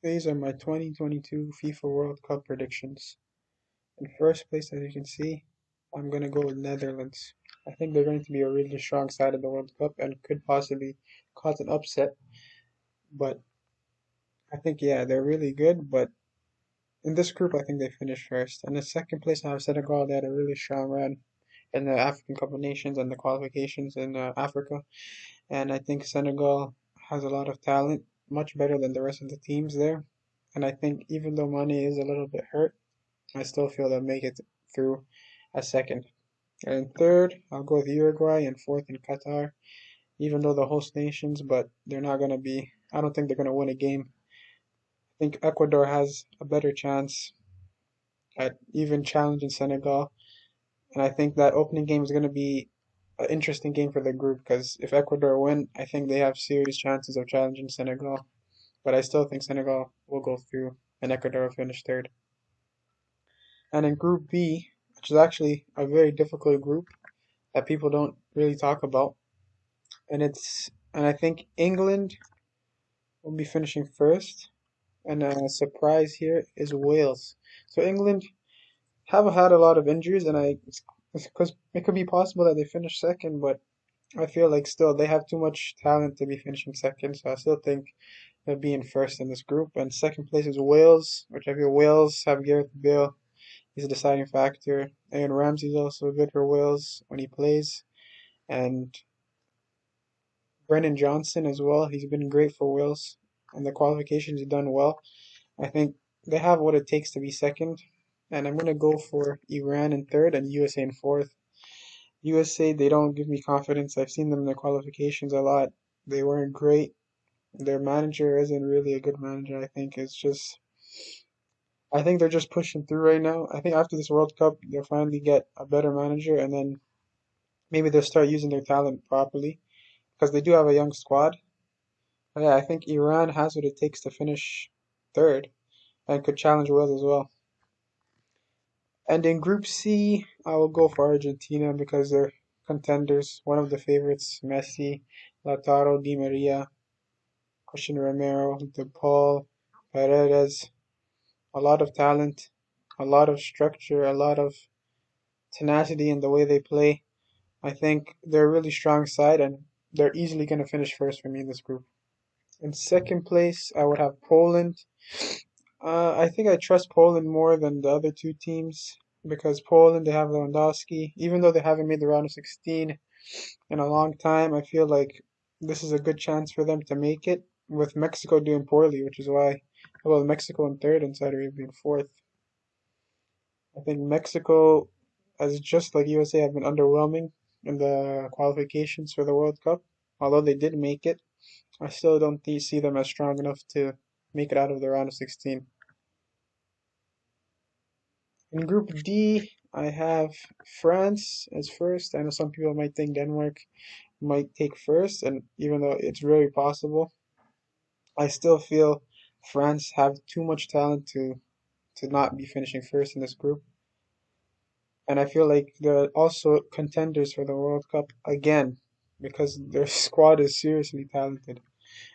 These are my 2022 FIFA World Cup predictions. In first place, as you can see, I'm going to go with Netherlands. I think they're going to be a really strong side of the World Cup and could possibly cause an upset. But I think, yeah, they're really good. But in this group, I think they finished first. And in second place, I have Senegal. They had a really strong run in the African Cup of Nations and the qualifications in Africa. And I think Senegal has a lot of talent, much better than the rest of the teams there. And I think even though Mane is a little bit hurt, I still feel they'll make it through as second. And third, I'll go with Uruguay, and fourth in Qatar, even though the host nations, but they're not going to be, I don't think they're going to win a game. I think Ecuador has a better chance at even challenging Senegal. And I think that opening game is going to be an interesting game for the group because if Ecuador win, I think they have serious chances of challenging Senegal. But I still think Senegal will go through and Ecuador will finish third. And in Group B, which is actually a very difficult group that people don't really talk about, and I think England will be finishing first, and a surprise here is Wales. So England have had a lot of injuries, and because it could be possible that they finish second, but I feel like still they have too much talent to be finishing second, so I still think they'll be in first in this group. And second place is Wales, which I feel Wales have Gareth Bale. He's a deciding factor. Aaron Ramsey's also good for Wales when he plays. And Brennan Johnson as well. He's been great for Wales. And the qualifications he's done well. I think they have what it takes to be second. And I'm going to go for Iran in third and USA in fourth. USA, they don't give me confidence. I've seen them in the qualifications a lot. They weren't great. Their manager isn't really a good manager, I think. I think they're just pushing through right now. I think after this World Cup, they'll finally get a better manager and then maybe they'll start using their talent properly because they do have a young squad. But yeah, I think Iran has what it takes to finish third and could challenge Wales as well. And in Group C, I will go for Argentina because they're contenders. One of the favorites, Messi, Lautaro, Di Maria, Christian Romero, De Paul, Paredes. A lot of talent, a lot of structure, a lot of tenacity in the way they play. I think they're a really strong side and they're easily going to finish first for me in this group. In second place, I would have Poland. I think I trust Poland more than the other two teams because Poland, they have Lewandowski. Even though they haven't made the round of 16 in a long time, I feel like this is a good chance for them to make it with Mexico doing poorly, which is why I go with Mexico in third and Saudi Arabia in fourth. I think Mexico, as just like USA, have been underwhelming in the qualifications for the World Cup. Although they did make it, I still don't see them as strong enough to make it out of the round of 16. In Group D, I have France as first. I know some people might think Denmark might take first, and even though it's very possible, I still feel France have too much talent to not be finishing first in this group. And I feel like they're also contenders for the World Cup again because their squad is seriously talented.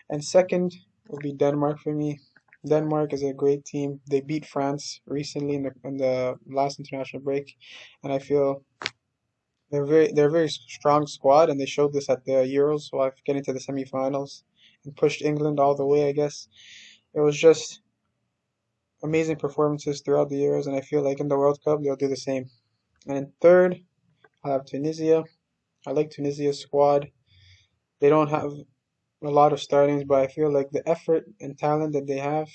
And second will be Denmark for me. Denmark is a great team. They beat France recently in the last international break, and I feel they're a very strong squad, and they showed this at the Euros while getting to the semifinals and pushed England all the way. I guess it was just amazing performances throughout the Euros, and I feel like in the World Cup they'll do the same. And in third, I have Tunisia. I like Tunisia's squad. They don't have a lot of startings, but I feel like the effort and talent that they have,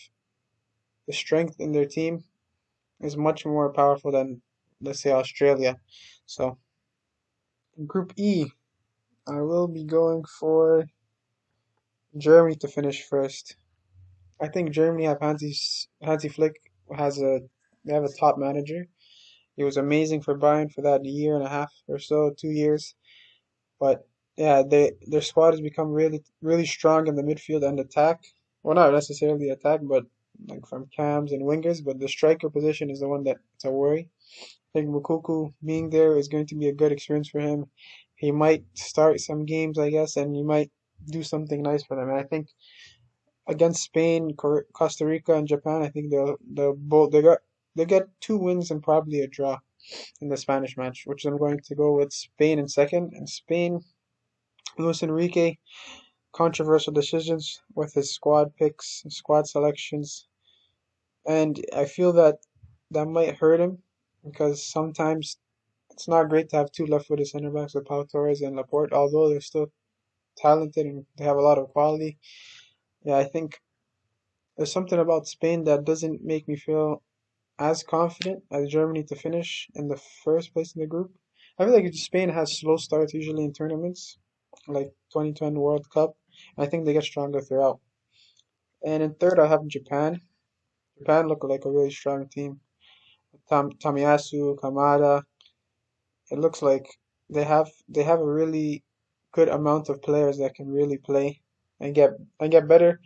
the strength in their team, is much more powerful than, let's say, Australia. So in Group E, I will be going for Germany to finish first. I think Germany have Hansi Flick has a they have a top manager. He was amazing for Bayern for that year and a half or so, 2 years. But yeah, their squad has become really strong in the midfield and attack. Well, not necessarily attack, but like from cams and wingers. But the striker position is the one that's a worry. I think Mukuku being there is going to be a good experience for him. He might start some games, I guess, and he might do something nice for them. And I think against Spain, Costa Rica, and Japan. I think they'll both they get 2 wins and probably a draw in the Spanish match, which I'm going to go with Spain in second. And Spain, Luis Enrique, controversial decisions with his squad picks, squad selections, and I feel that that might hurt him because sometimes it's not great to have two left-footed center backs with Pau Torres and Laporte, although they're still talented and they have a lot of quality. Yeah, I think there's something about Spain that doesn't make me feel as confident as Germany to finish in the first place in the group. I feel like Spain has slow starts usually in tournaments, like 2010 World Cup. I think they get stronger throughout. And in third, I have Japan. Japan look like a really strong team. Tamiyasu, Kamada. It looks like they have a really good amount of players that can really play and get better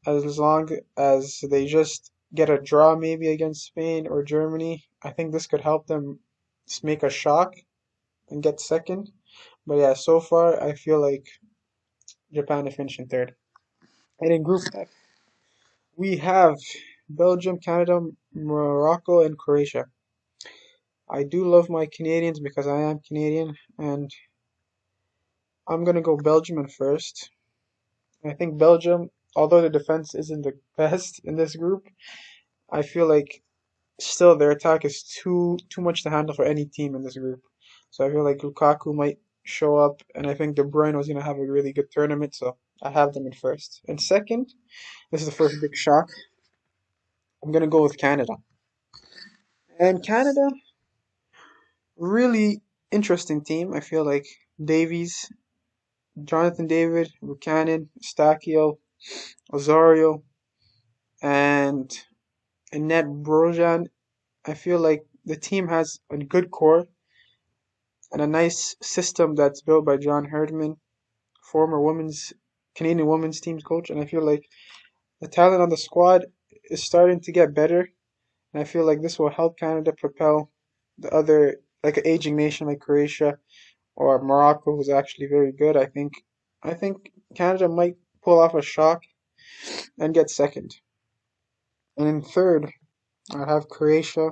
as long as they just get a draw maybe against Spain or Germany. I think this could help them make a shock and get second. But yeah, so far I feel like Japan is finishing third. And in Group F, we have Belgium, Canada, Morocco, and Croatia. I do love my Canadians because I am Canadian, and I'm gonna go Belgium in first. I think Belgium, although the defense isn't the best in this group, I feel like still their attack is too much to handle for any team in this group. So I feel like Lukaku might show up, and I think De Bruyne was gonna have a really good tournament, so I have them in first. And second, this is the first big shock. I'm gonna go with Canada. And Canada, really interesting team. I feel like Davies, Jonathan David, Buchanan, Stachio, Osorio, and Annette Brojan. I feel like the team has a good core and a nice system that's built by John Herdman, former women's Canadian women's teams coach. And I feel like the talent on the squad is starting to get better. And I feel like this will help Canada propel the other, like an aging nation like Croatia or Morocco, who's actually very good. I think Canada might pull off a shock and get second. And in third, I have Croatia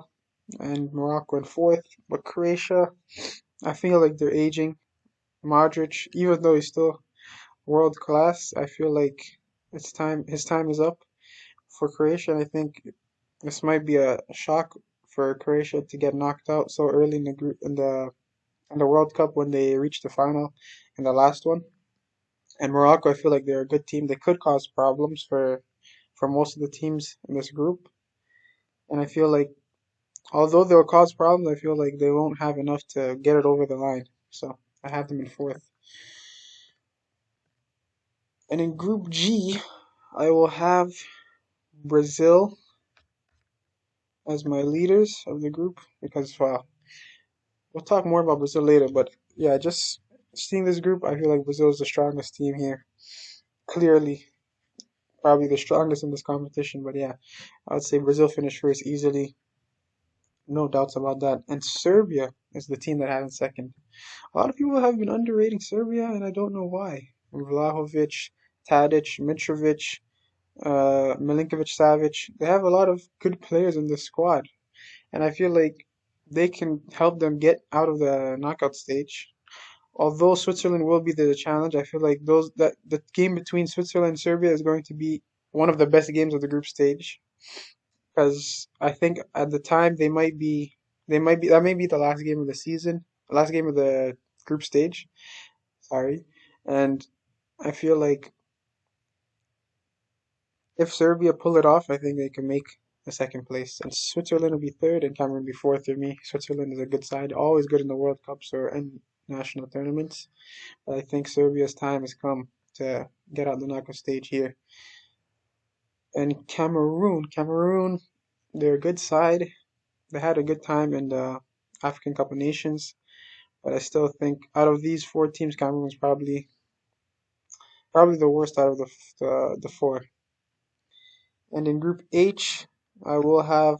and Morocco in fourth. But Croatia, I feel like they're aging. Modric, even though he's still world class, I feel like it's time. His time is up for Croatia. And I think this might be a shock for Croatia to get knocked out so early in the group in the World Cup when they reached the final in the last one. And Morocco, I feel like they're a good team. They could cause problems for most of the teams in this group. And I feel like although they'll cause problems, I feel like they won't have enough to get it over the line. So I have them in fourth. And in Group G, I will have Brazil as my leaders of the group because we'll talk more about Brazil later. But yeah, just seeing this group, I feel like Brazil is the strongest team here. Clearly, probably the strongest in this competition. But yeah, I would say Brazil finished first easily. No doubts about that. And Serbia is the team that had in second. A lot of people have been underrating Serbia, and I don't know why. Vlahovic, Tadic, Mitrovic, Milinkovic Savic. They have a lot of good players in this squad, and I feel like they can help them get out of the knockout stage. Although Switzerland will be the challenge, I feel like that the game between Switzerland and Serbia is going to be one of the best games of the group stage because I think at the time they might be that may be the last game of the season, last game of the group stage. Sorry, and I feel like if Serbia pull it off, I think they can make the second place, and Switzerland will be third, and Cameroon be fourth for me. Switzerland is a good side, always good in the World Cups or in national tournaments. But I think Serbia's time has come to get out the knockout stage here. And Cameroon, they're a good side. They had a good time in the African Cup of Nations, but I still think out of these four teams, Cameroon's probably the worst out of the four. And in Group H, I will have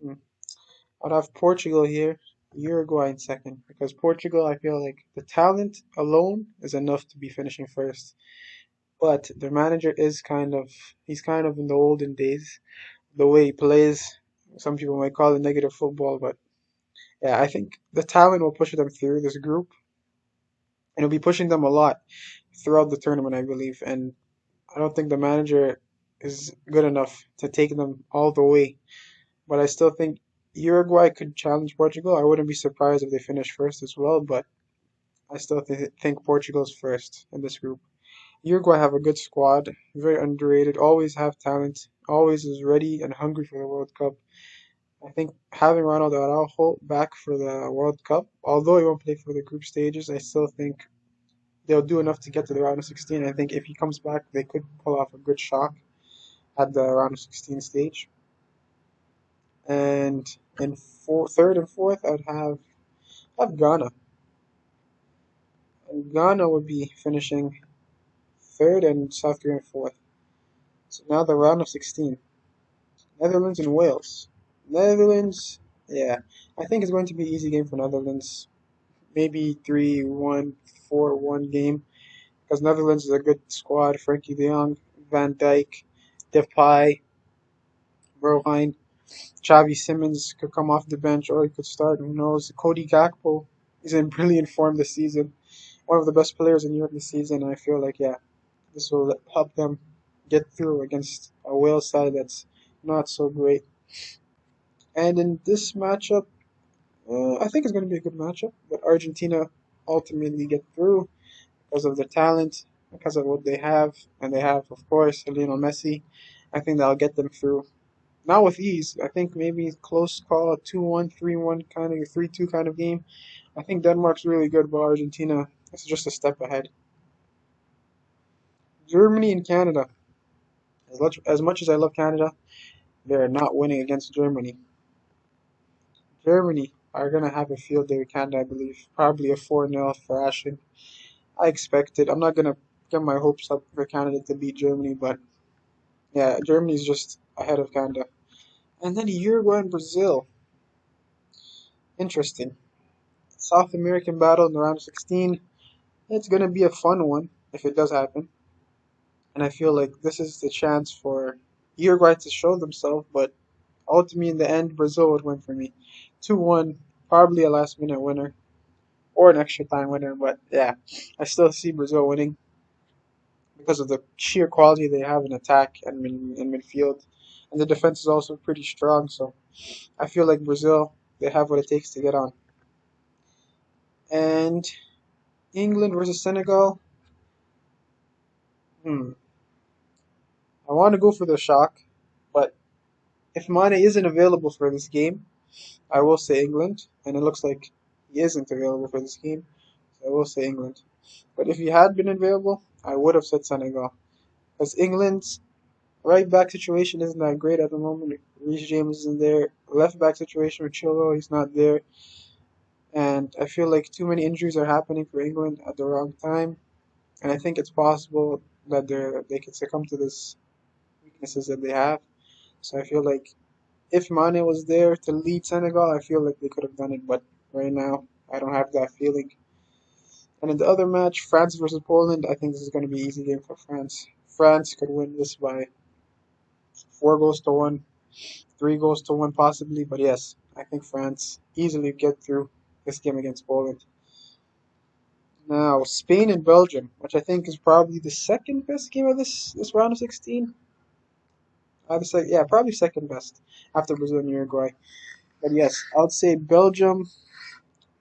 hmm, I'll have Portugal here. Uruguay in second because Portugal, I feel like the talent alone is enough to be finishing first. But their manager is he's kind of in the olden days. The way he plays, some people might call it negative football, but yeah, I think the talent will push them through this group, and it'll be pushing them a lot throughout the tournament, I believe. And I don't think the manager is good enough to take them all the way. But I still think Uruguay could challenge Portugal. I wouldn't be surprised if they finish first as well, but I still think Portugal's first in this group. Uruguay have a good squad, very underrated, always have talent, always is ready and hungry for the World Cup. I think having Ronaldo Araujo back for the World Cup, although he won't play for the group stages, I still think they'll do enough to get to the round of 16. I think if he comes back, they could pull off a good shock at the round of 16 stage. And in third and fourth, have Ghana. And Ghana would be finishing third and South Korea fourth. So now the round of 16. Netherlands and Wales. Netherlands, yeah, I think it's going to be an easy game for Netherlands. Maybe 3-1, 4-1 game because Netherlands is a good squad. Frankie de Jong, Van Dijk, Depay, Brohijn, Xavi Simmons could come off the bench or he could start. Who knows? Cody Gakpo is in brilliant form this season. One of the best players in Europe this season. I feel like, yeah, this will help them get through against a Wales side that's not so great. And in this matchup, I think it's going to be a good matchup, but Argentina ultimately get through because of their talent, because of what they have, and they have, of course, Lionel Messi. I think that'll get them through. Not with ease. I think maybe close call, 2-1, 3-1 kind of 3-2 kind of game. I think Denmark's really good, but Argentina is just a step ahead. Germany and Canada. As much as I love Canada, they're not winning against Germany. Germany are going to have a field day with Canada, I believe. Probably a 4-0 thrashing. I expect it. I'm not going to get my hopes up for Canada to beat Germany, but yeah, Germany's just ahead of Canada. And then Uruguay and Brazil. Interesting. South American battle in the round of 16. It's going to be a fun one if it does happen. And I feel like this is the chance for Uruguay to show themselves, but ultimately in the end, Brazil would win for me. 2-1, probably a last minute winner or an extra time winner, but yeah, I still see Brazil winning because of the sheer quality they have in attack and in midfield. And the defense is also pretty strong, so I feel like Brazil, they have what it takes to get on. And England versus Senegal. Hmm. I want to go for the shock, but if Mane isn't available for this game, I will say England, and it looks like he isn't available for this game, so I will say England. But if he had been available, I would have said Senegal, because England's right back situation isn't that great at the moment. Reece James isn't there. Left back situation with Chilwell, he's not there, and I feel like too many injuries are happening for England at the wrong time, and I think it's possible that they can succumb to this weaknesses that they have. So I feel like if Mane was there to lead Senegal, I feel like they could have done it. But right now, I don't have that feeling. And in the other match, France versus Poland, I think this is going to be an easy game for France. France could win this by 4 goals to 1, 3 goals to 1 possibly. But yes, I think France easily get through this game against Poland. Now, Spain and Belgium, which I think is probably the second best game of this round of 16. I would say, yeah, probably second best after Brazil and Uruguay. But yes, I would say Belgium,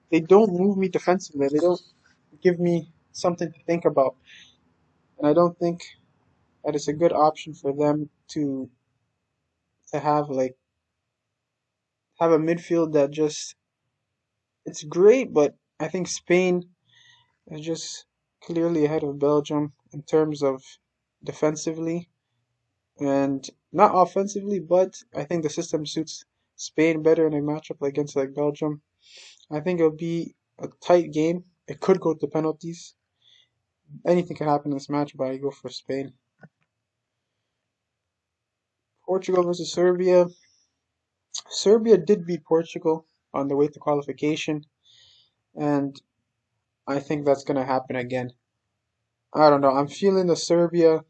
they don't move me defensively. They don't give me something to think about. And I don't think that it's a good option for them to have a midfield that just it's great, but I think Spain is just clearly ahead of Belgium in terms of defensively and not offensively, but I think the system suits Spain better in a matchup against like Belgium. I think it'll be a tight game. It could go to penalties. Anything can happen in this match, but I go for Spain. Portugal versus Serbia. Serbia did beat Portugal. on the way to qualification, and I think that's gonna happen again. I don't know. I'm feeling the Serbia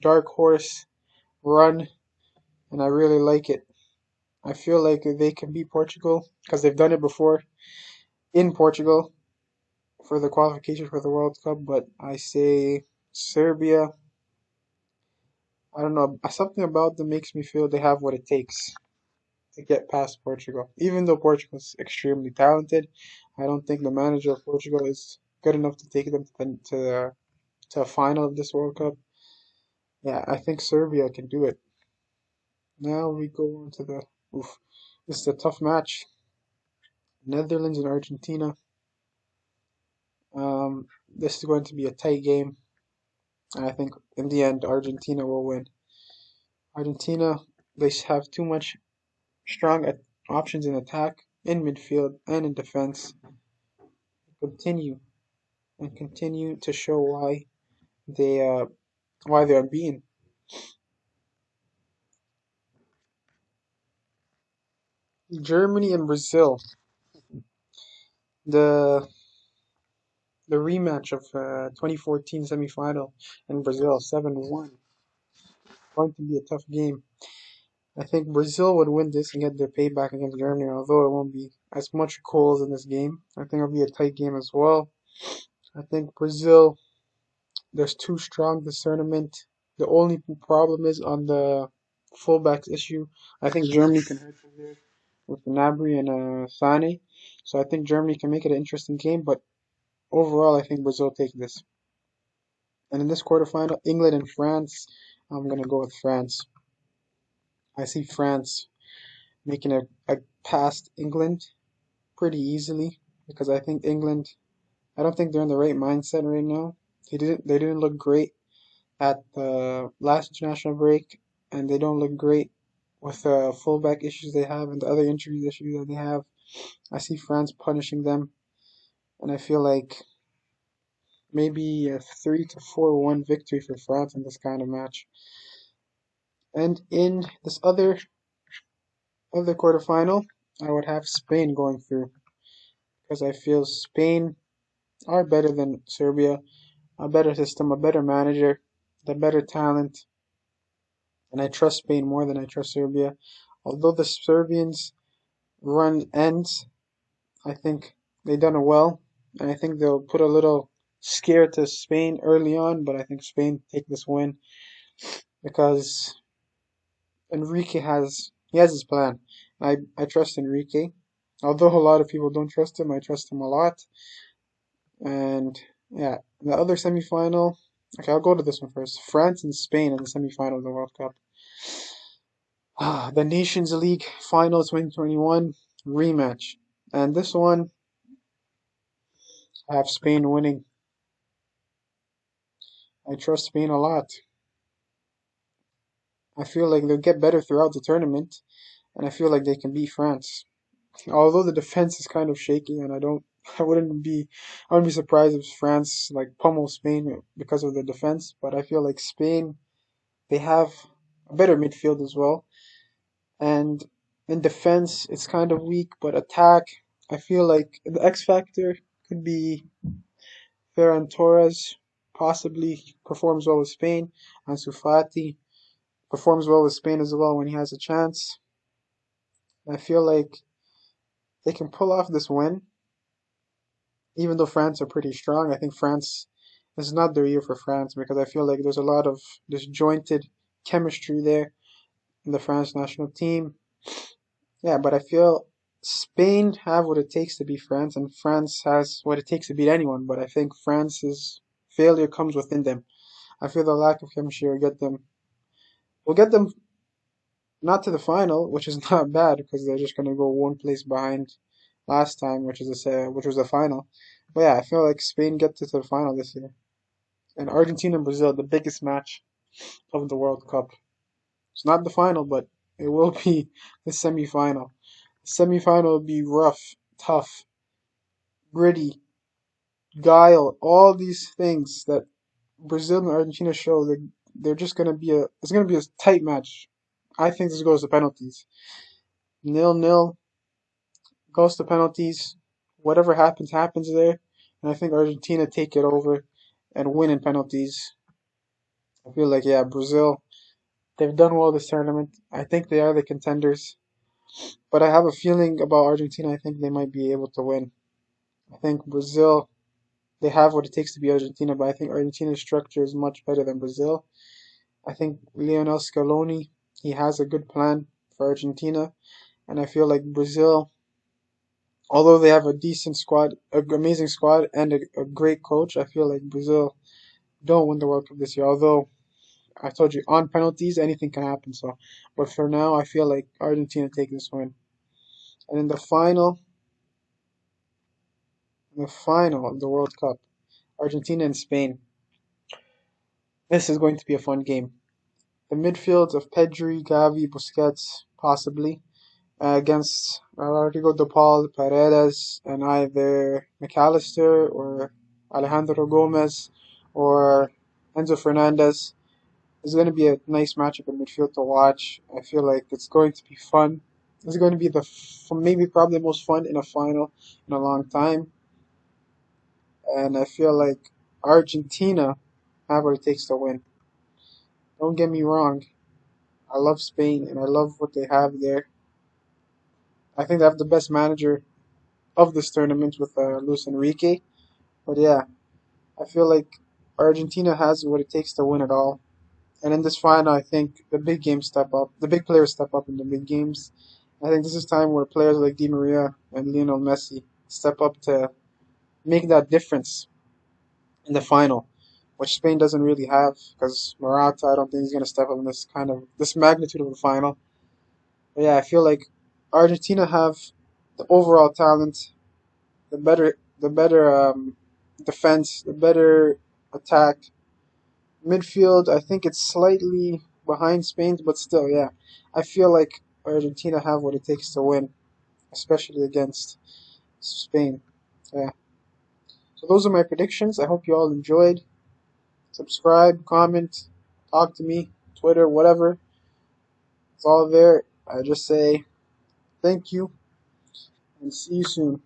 dark horse run, and I really like it. I feel like they can beat Portugal because they've done it before in Portugal for the qualification for the World Cup. But I say Serbia. I don't know. Something about them makes me feel they have what it takes to get past Portugal. Even though Portugal is extremely talented, I don't think the manager of Portugal is good enough to take them to a final of this World Cup. Yeah, I think Serbia can do it. Now we go on to the oof. This is a tough match. Netherlands and Argentina. This is going to be a tight game, and I think in the end Argentina will win. Argentina, they have too much strong options in attack, in midfield, and in defense. Continue and continue to show they uh why they are beaten. Germany and Brazil, the the rematch of 2014 semifinal in Brazil, 7-1. Going to be a tough game. I think Brazil would win this and get their payback against Germany, although it won't be as much goals in this game. I think it'll be a tight game as well. I think Brazil, there's too strong this tournament. The only problem is on the fullbacks issue. I think Germany can hurt them there with Gnabry and Sane. So I think Germany can make it an interesting game, but overall, I think Brazil takes this. And in this quarterfinal, England and France, I'm gonna go with France. I see France making a past England pretty easily because I think England, I don't think they're in the right mindset right now. They didn't look great at the last international break, and they don't look great with the fullback issues they have and the other injuries issues that they have. I see France punishing them, and I feel like maybe a 3 to 4-1 victory for France in this kind of match. And in this other quarterfinal, I would have Spain going through because I feel Spain are better than Serbia, a better system, a better manager, the better talent, and I trust Spain more than I trust Serbia. Although the Serbians run ends, I think they done it well, and I think they'll put a little scare to Spain early on, but I think Spain take this win because Enrique has his plan. I trust Enrique. Although a lot of people don't trust him, I trust him a lot. And yeah, the other semifinal. Okay, I'll go to this one first. France and Spain in the semifinal of the World Cup. The Nations League Final 2021 rematch. And this one, I have Spain winning. I trust Spain a lot. I feel like they'll get better throughout the tournament, and I feel like they can beat France. Although the defense is kind of shaky, and I wouldn't be surprised if France like pummel Spain because of the defense. But I feel like Spain, they have a better midfield as well, and in defense it's kind of weak, but attack, I feel like the X factor could be Ferran Torres. Possibly performs well with Spain. Ansu Fati performs well with Spain as well when he has a chance. I feel like they can pull off this win, even though France are pretty strong. I think France, this is not their year for France because I feel like there's a lot of disjointed chemistry there in the France national team. Yeah, but I feel Spain have what it takes to beat France, and France has what it takes to beat anyone. But I think France's failure comes within them. I feel the lack of chemistry will get them not to the final, which is not bad because they're just gonna go one place behind last time, which was the final. But yeah, I feel like Spain gets to the final this year, and Argentina and Brazil, the biggest match of the World Cup. It's not the final, but it will be the semifinal. The semifinal will be rough, tough, gritty, guile, all these things that Brazil and Argentina show. They're just gonna be it's gonna be a tight match. I think this goes to penalties. 0-0, goes to penalties. Whatever happens, happens there. And I think Argentina take it over and win in penalties. I feel like, yeah, Brazil, they've done well this tournament. I think they are the contenders. But I have a feeling about Argentina. I think they might be able to win. I think Brazil, they have what it takes to be Argentina, but I think Argentina's structure is much better than Brazil. I think Lionel Scaloni, he has a good plan for Argentina. And I feel like Brazil, although they have a decent squad, an amazing squad, and a great coach, I feel like Brazil don't win the World Cup this year. Although I told you on penalties, anything can happen. So, but for now, I feel like Argentina take this win. And in the final of the World Cup, Argentina and Spain. This is going to be a fun game. The midfields of Pedri, Gavi, Busquets, possibly, against Rodrigo de Paul, Paredes, and either McAllister or Alejandro Gomez or Enzo Fernandez. It's going to be a nice matchup in midfield to watch. I feel like it's going to be fun. It's going to be maybe probably the most fun in a final in a long time. And I feel like Argentina have what it takes to win. Don't get me wrong. I love Spain and I love what they have there. I think they have the best manager of this tournament with Luis Enrique. But yeah, I feel like Argentina has what it takes to win it all. And in this final, I think the big games step up. The big players step up in the big games. I think this is time where players like Di Maria and Lionel Messi step up to make that difference in the final, which Spain doesn't really have because Morata, I don't think he's going to step up in this magnitude of a final. But yeah, I feel like Argentina have the overall talent, the better defense, the better attack. Midfield, I think it's slightly behind Spain, but still, yeah. I feel like Argentina have what it takes to win, especially against Spain. Yeah. So those are my predictions. I hope you all enjoyed. Subscribe, comment, talk to me, Twitter, whatever. It's all there. I just say thank you and see you soon.